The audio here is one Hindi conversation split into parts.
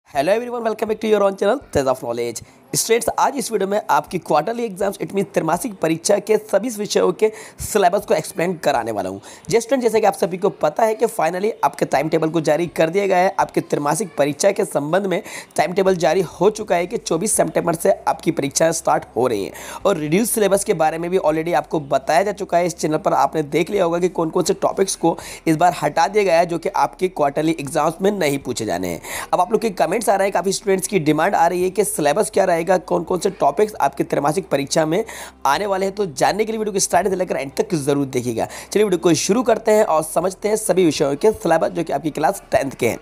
Hello everyone, welcome back to your own channel Tej of knowledge. Students, आज इस वीडियो में आपकी क्वार्टरली एग्जाम्स इट मीन त्रैमासिक परीक्षा के सभी विषयों के सिलेबस को एक्सप्लेन कराने वाला हूं। स्टूडेंट, जैसे कि आप सभी को पता है कि फाइनली आपके टाइम टेबल को जारी कर दिया गया है। आपके त्रैमासिक परीक्षा के संबंध में टाइम टेबल जारी हो चुका है कि 24 सितंबर से आपकी परीक्षाएं स्टार्ट हो रही हैं और रिड्यूस सिलेबस के बारे में भी ऑलरेडी आपको बताया जा चुका है। इस चैनल पर आपने देख लिया होगा कि कौन कौन से टॉपिक्स को इस बार हटा दिया गया है जो कि आपके क्वार्टरली एग्जाम्स में नहीं पूछे जाने हैं। अब आप लोग के कमेंट्स आ रहे हैं, काफ़ी स्टूडेंट्स की डिमांड आ रही है कि सिलेबस क्या रहेगा, कौन कौन से टॉपिक्स आपके त्रैमासिक परीक्षा में आने वाले हैं। तो जानने के लिए वीडियो को स्टार्ट से लेकर एंड तक जरूर देखिएगा। चलिए वीडियो को शुरू करते हैं और समझते हैं सभी विषयों के सिलेबस जो कि आपकी क्लास 10th के हैं।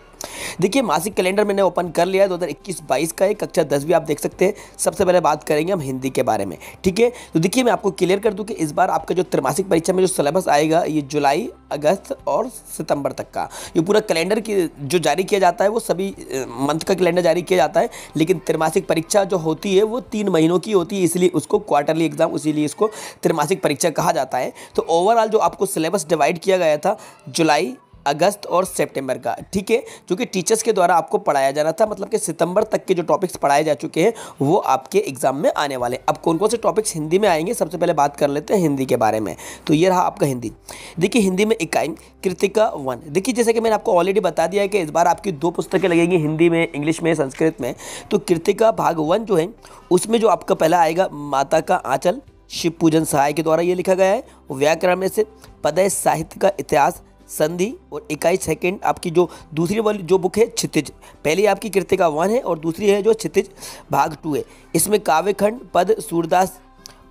देखिए, मासिक कैलेंडर मैंने ओपन कर लिया है 2021-22 का है, कक्षा 10 भी आप देख सकते हैं। सबसे पहले बात करेंगे हम हिंदी के बारे में, ठीक है। तो देखिए, मैं आपको क्लियर कर दूं कि इस बार आपका जो त्रैमासिक परीक्षा में जो सिलेबस आएगा ये जुलाई, अगस्त और सितंबर तक का ये पूरा कैलेंडर की जो जारी किया जाता है वो सभी मंथ का कैलेंडर जारी किया जाता है। लेकिन त्रैमासिक परीक्षा जो होती है वो 3 महीनों की होती है, इसलिए उसको क्वार्टरली एग्जाम, इसीलिए इसको त्रैमासिक परीक्षा कहा जाता है। तो ओवरऑल जो आपको सिलेबस डिवाइड किया गया था जुलाई, अगस्त और सितंबर का, ठीक है, जो कि टीचर्स के द्वारा आपको पढ़ाया जाना था। मतलब कि सितंबर तक के जो टॉपिक्स पढ़ाए जा चुके हैं वो आपके एग्जाम में आने वाले। अब कौन कौन से टॉपिक्स हिंदी में आएंगे, सबसे पहले बात कर लेते हैं हिंदी के बारे में। तो ये रहा आपका हिंदी। देखिए, हिंदी में इकाई कृतिका 1। देखिए, जैसे कि मैंने आपको ऑलरेडी बता दिया है कि इस बार आपकी 2 पुस्तकें लगेंगी, हिंदी में, इंग्लिश में, संस्कृत में। तो कृतिका भाग 1 जो है उसमें जो आपका पहला आएगा माता का आंचल, शिव पूजन सहाय के द्वारा ये लिखा गया है। व्याकरण में से पदय साहित्य का इतिहास, संधि और इकाई सेकंड आपकी जो दूसरी वाली जो बुक है क्षितिज। पहली आपकी कृतिका 1 है और दूसरी है जो क्षितिज भाग 2 है। इसमें काव्यखंड, पद, सूरदास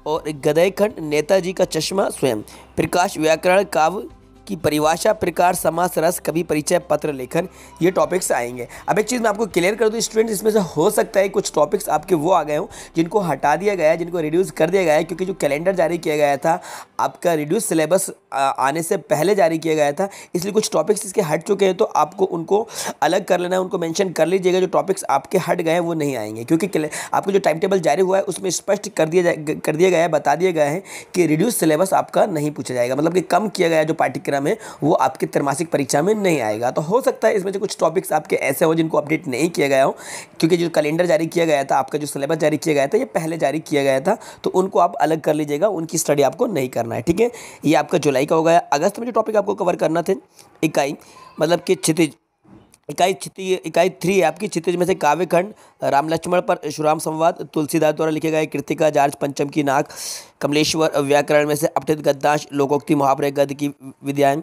और गद्यखंड, नेताजी का चश्मा, स्वयं प्रकाश, व्याकरण, काव्य की परिभाषा, प्रकार, समास, रस, कवि परिचय, पत्र लेखन, ये टॉपिक्स आएंगे। अब एक चीज़ मैं आपको क्लियर कर दूं स्टूडेंट, इसमें से हो सकता है कुछ टॉपिक्स आपके वो आ गए हों जिनको हटा दिया गया है, जिनको रिड्यूस कर दिया गया है, क्योंकि जो कैलेंडर जारी किया गया था आपका रिड्यूस सिलेबस आने से पहले जारी किया गया था, इसलिए कुछ टॉपिक्स इसके हट चुके हैं। तो आपको उनको अलग कर लेना है, उनको मेंशन कर लीजिएगा। जो टॉपिक्स आपके हट गए हैं वो नहीं आएंगे, क्योंकि आपको जो टाइम टेबल जारी हुआ है उसमें स्पष्ट कर दिया गया है, बता दिया गया है कि रिड्यूस सिलेबस आपका नहीं पूछा जाएगा। मतलब कि कम किया गया जो पाठ्यक्रम में वो आपके त्रैमासिक परीक्षा में नहीं आएगा। तो हो सकता है इसमें से कुछ टॉपिक्स आपके ऐसे हो जिनको अपडेट नहीं किया गया हो, क्योंकि जो कैलेंडर जारी किया गया था, आपका जो सिलेबस जारी किया गया था ये पहले जारी किया गया था, तो उनको आप अलग कर लीजिएगा, उनकी स्टडी आपको नहीं करना है, ठीक है। ये आपका जुलाई का हो गया। अगस्त में जो टॉपिक आपको कवर करना थे इकाई मतलब कि क्षितिज, इकाई 3 है आपकी क्षितिज में से काव्यखंड, राम लक्ष्मण पर परशुराम संवाद, तुलसीदास द्वारा लिखे गए कृतिका, जार्ज पंचम की नाक, कमलेश्वर। व्याकरण में से अपठित गद्यांश, लोकोक्ति, मुहावरे, गद्य की विद्याएं।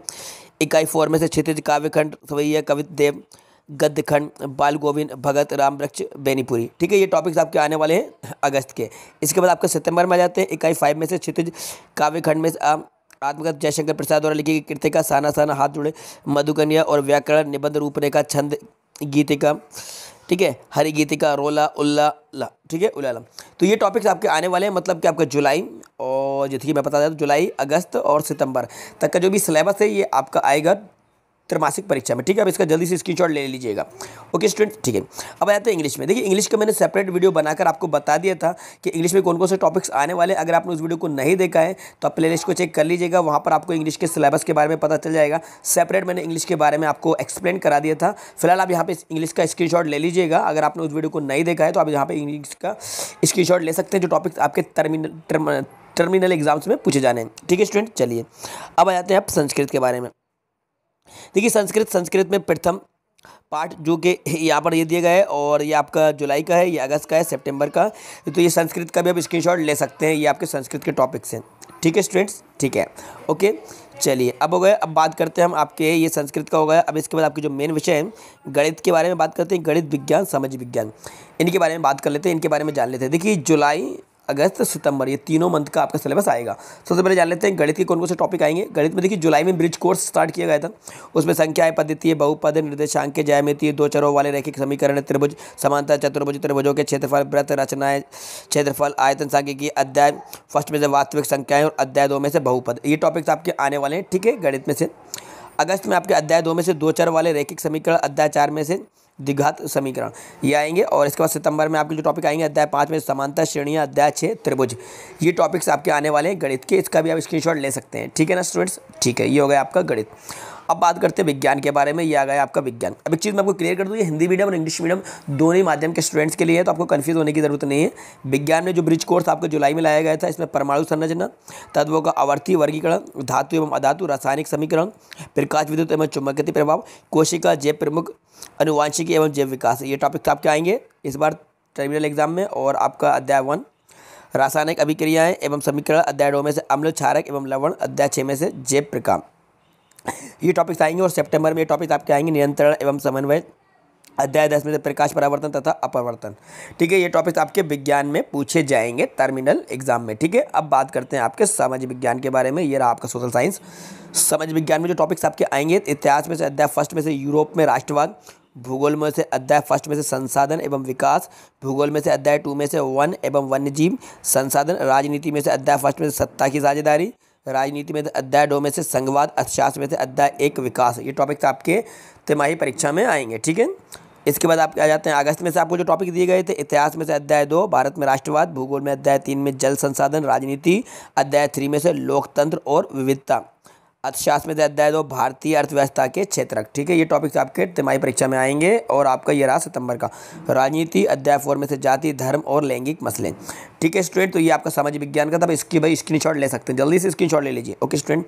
इकाई 4 में से क्षितिज, काव्यखंड, सवैया, कविदेव, गद्यखंड, बाल गोविंद, भगत, राम वृक्ष, बेनीपुरी, ठीक है। ये टॉपिक्स आपके आने वाले हैं अगस्त के। इसके बाद आपका सितंबर में आ जाते हैं। इकाई 5 में से क्षितिज, काव्यखंड में आत्मगत, जयशंकर प्रसाद द्वारा लिखी गई कृतिका, साना साना, हाथ जुड़े, मधुकन्या और व्याकरण, निबंध, रूपरेखा, छंद, गीतिका, ठीक है, हरि गीतिका, रोला, उल्ला, ठीक है, उलाला। तो ये टॉपिक्स आपके आने वाले हैं। मतलब कि आपका जुलाई और जैसे कि मैं बता देता हूँ जुलाई, अगस्त और सितंबर तक का जो भी सिलेबस है ये आपका आएगा त्रैमासिक परीक्षा में, ठीक है। अब इसका जल्दी से स्क्रीनशॉट ले लीजिएगा, ओके स्टूडेंट, ठीक है। अब आते हैं इंग्लिश में। देखिए, इंग्लिश का मैंने सेपरेट वीडियो बनाकर आपको बता दिया था कि इंग्लिश में कौन कौन से टॉपिक्स आने वाले हैं। अगर आपने उस वीडियो को नहीं देखा है तो आप प्लेलिस्ट को चेक कर लीजिएगा, वहाँ पर आपको इंग्लिश के सिलेबस के बारे में पता चल जाएगा। सेपरेट मैंने इंग्लिश के बारे में आपको एक्सप्लेन करा दिया था। फिलहाल आप यहाँ पे इंग्लिश का स्क्रीनशॉट ले लीजिएगा। अगर आपने उस वीडियो को नहीं देखा है तो आप यहाँ पे इंग्लिश का स्क्रीनशॉट ले सकते हैं, जो टॉपिक्स आपके टर्मिनल एग्जाम्स में पूछे जाने हैं, ठीक है स्टूडेंट। चलिए अब आ जाते हैं आप संस्कृत के बारे में। देखिए, संस्कृत में प्रथम पार्ट जो कि यहाँ पर ये दिया गया है और ये आपका जुलाई का है, ये अगस्त का है, सितंबर का। तो ये संस्कृत का भी आप स्क्रीनशॉट ले सकते हैं, ये आपके संस्कृत के टॉपिक्स हैं, ठीक है स्टूडेंट्स, ठीक है, ओके। चलिए अब हो गए, अब बात करते हैं हम आपके, ये संस्कृत का हो गया। अब इसके बाद आपके जो मेन विषय है गणित के बारे में बात करते हैं। गणित, विज्ञान, समाज विज्ञान, इनके बारे में बात कर लेते हैं, इनके बारे में जान लेते हैं। देखिए, जुलाई, अगस्त, सितंबर ये तीनों मंथ का आपका सिलेबस आएगा। सबसे पहले जान लेते हैं गणित के कौन कौन से टॉपिक आएंगे। गणित में देखिए, जुलाई में ब्रिज कोर्स स्टार्ट किया गया था, उसमें संख्याएं, पद्धति, बहुपद, निर्देशांक, ज्यामिति, 2 चरों वाले रैखिक समीकरण, त्रिभुज, समांतर चतुर्भुज, त्रिभुजों के क्षेत्रफल, वृत्त, रचनाएं, क्षेत्रफल, आयतन, सांख्यिकी, अध्याय फर्स्ट में से वास्तविक संख्याएं और अध्याय 2 में से बहुपद, ये टॉपिक्स आपके आने वाले हैं, ठीक है, गणित में से। अगस्त में आपके अध्याय 2 में से 2 चर वाले रैखिक समीकरण, अध्याय 4 में से द्विघात समीकरण, ये आएंगे। और इसके बाद सितंबर में आपके जो टॉपिक आएंगे अध्याय 5 में समांतर श्रेणियां, अध्याय 6 त्रिभुज, ये टॉपिक्स आपके आने वाले हैं गणित के। इसका भी आप स्क्रीनशॉट ले सकते हैं, ठीक है ना स्टूडेंट्स, ठीक है। ये हो गया आपका गणित। अब बात करते हैं विज्ञान के बारे में। ये आ गया आपका विज्ञान। अब एक चीज़ मैं आपको क्लियर कर दूँ, ये हिंदी मीडियम और इंग्लिश मीडियम दोनों ही माध्यम के स्टूडेंट्स के लिए है, तो आपको कन्फ्यूज होने की जरूरत नहीं है। विज्ञान में जो ब्रिज कोर्स आपको जुलाई में लाया गया था, इसमें परमाणु संरचना, तत्वों का आवर्ती वर्गीकरण, धातु एवं अधातु, रासायनिक समीकरण, प्रकाश विद्युत एवं चुंबकीय प्रभाव, कोशिका जैव प्रमुख, अनुवांशिकी एवं जैव विकास, ये टॉपिक्स आपके आएंगे इस बार टर्मिनल एग्जाम में। और आपका अध्याय 1 रासायनिक अभिक्रियाएं एवं समीकरण, अध्याय 2 में से अम्ल क्षारक एवं लवण, अध्याय 6 में से जैव प्रकाम, ये टॉपिक्स आएंगे। और सितंबर में ये टॉपिक्स आपके आएंगे नियंत्रण एवं समन्वय, अध्याय 10 में से प्रकाश परावर्तन तथा अपवर्तन। ठीक है, ये टॉपिक्स आपके विज्ञान में पूछे जाएंगे टर्मिनल एग्जाम में। ठीक है, अब बात करते हैं आपके समाज विज्ञान के बारे में। ये रहा आपका सोशल साइंस। समाज विज्ञान में जो टॉपिक्स आपके आएंगे, इतिहास में से अध्याय 1 में से यूरोप में राष्ट्रवाद, भूगोल में से अध्याय 1 में से संसाधन एवं विकास, भूगोल में से अध्याय 2 में से वन एवं वन्यजीव संसाधन, राजनीति में से अध्याय 1 में से सत्ता की साझेदारी, राजनीति में अध्याय 2 में से संघवाद, अर्थशास्त्र में से अध्याय 1 विकास। ये टॉपिक्स आपके तिमाही परीक्षा में आएंगे। ठीक है, इसके बाद आप आ जाते हैं अगस्त में से आपको जो टॉपिक दिए गए थे, इतिहास में से अध्याय 2 भारत में राष्ट्रवाद, भूगोल में अध्याय 3 में जल संसाधन, राजनीति अध्याय 3 में से लोकतंत्र और विविधता, अर्थशास्त्र में से अध्याय 2 भारतीय अर्थव्यवस्था के क्षेत्रक। ठीक है, ये टॉपिक्स आपके तिमाही परीक्षा में आएंगे। और आपका ये रहा सितंबर का राजनीति, अध्याय 4 में से जाति धर्म और लैंगिक मसले। ठीक है स्टूडेंट, तो ये आपका सामाजिक विज्ञान का था। अब इसकी भाई स्क्रीनशॉट ले सकते हैं, जल्दी से स्क्रीनशॉट ले लीजिए। ओके स्टूडेंट,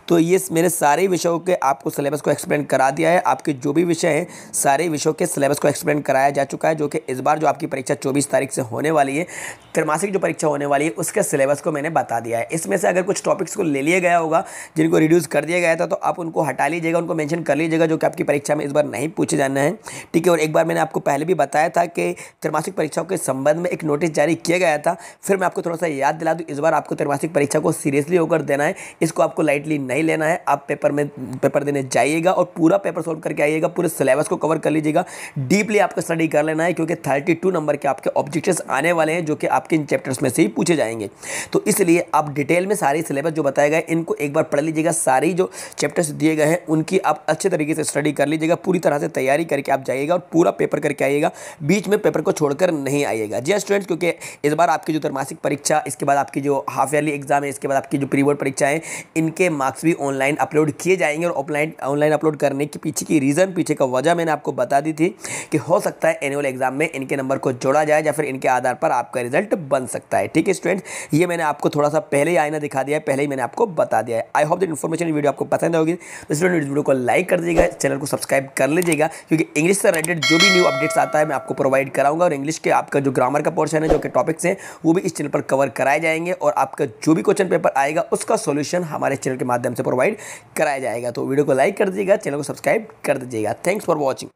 तो ये मेरे सारे विषयों के आपको सिलेबस को एक्सप्लेन करा दिया है। आपके जो भी विषय हैं सारे विषयों के सिलेबस को एक्सप्लेन कराया जा चुका है, जो कि इस बार जो आपकी परीक्षा 24 तारीख से होने वाली है, त्रैमासिक जो परीक्षा होने वाली है, उसके सिलेबस को मैंने बता दिया है। इसमें से अगर कुछ टॉपिक्स को ले लिया गया होगा, जिनको रिड्यूस कर दिया गया था, तो आप उनको हटा लीजिएगा, उनको मेंशन कर लीजिएगा, जो कि आपकी परीक्षा में इस बार नहीं पूछे जाना है। ठीक है, और एक बार मैंने आपको पहले भी बताया था कि त्रैमासिक परीक्षाओं के संबंध में एक नोटिस जारी किया गया था। फिर मैं आपको थोड़ा सा याद दिला दूं, इस बार आपको त्रैमासिक परीक्षा को सीरियसली होकर देना है, इसको आपको लाइटली नहीं लेना है। आप पेपर देने जाइएगा और पूरा पेपर सॉल्व करके आइएगा, पूरे सिलेबस को कवर कर लीजिएगा, डीपली आपको स्टडी कर लेना है, क्योंकि 32 नंबर के आपके ऑब्जेक्टिव्स आने वाले हैं, जो कि आपके इन चैप्टर्स में से ही पूछे जाएंगे। तो इसलिए आप डिटेल में सारे सिलेबस जो बताए गए इनको एक बार पढ़ लीजिएगा। सारी जो चैप्टर्स दिए गए हैं उनकी आप अच्छे तरीके से स्टडी कर लीजिएगा, पूरी तरह से तैयारी करके आप जाइएगा और पूरा पेपर करके आइएगा, बीच में पेपर को छोड़कर नहीं आइएगा। जी स्टूडेंट्स, क्योंकि इस बार आपकी जो त्रैमासिक परीक्षा, इसके बाद आपकी जो हाफ ईयरली एग्जाम है, इसके बाद आपकी जो प्री बोर्ड परीक्षा है, इनके मार्क्स भी ऑनलाइन अपलोड किए जाएंगे। और ऑनलाइन अपलोड करने के पीछे का वजह मैंने आपको बता दी थी कि हो सकता है एनुअल एग्जाम में इनके नंबर को जोड़ा जाए या फिर इनके आधार पर आपका रिजल्ट बन सकता है। ठीक है स्टूडेंट्स, ये मैंने आपको थोड़ा सा पहले ही आईना दिखा दिया है, पहले ही मैंने आपको बता दिया है। I hope that information video आपको पसंद होगी, तो स्टूडेंट वीडियो को लाइक कर दीजिएगा, चैनल को सब्सक्राइब कर लीजिएगा, क्योंकि इंग्लिश से रिलेटेड जो भी न्यू अपडेट्स आता है मैं आपको प्रोवाइड कराऊंगा। और इंग्लिश के आपका जो ग्रामर का पोर्शन है, जो कि टॉपिक्स हैं, वो भी इस चैनल पर कवर कराए जाएंगे। और आपका जो भी क्वेश्चन पेपर आएगा उसका सॉल्यूशन हमारे चैनल के माध्यम से प्रोवाइड कराया जाएगा। तो वीडियो को लाइक कर दीजिएगा, चैनल को सब्सक्राइब कर दीजिएगा। Thanks for watching.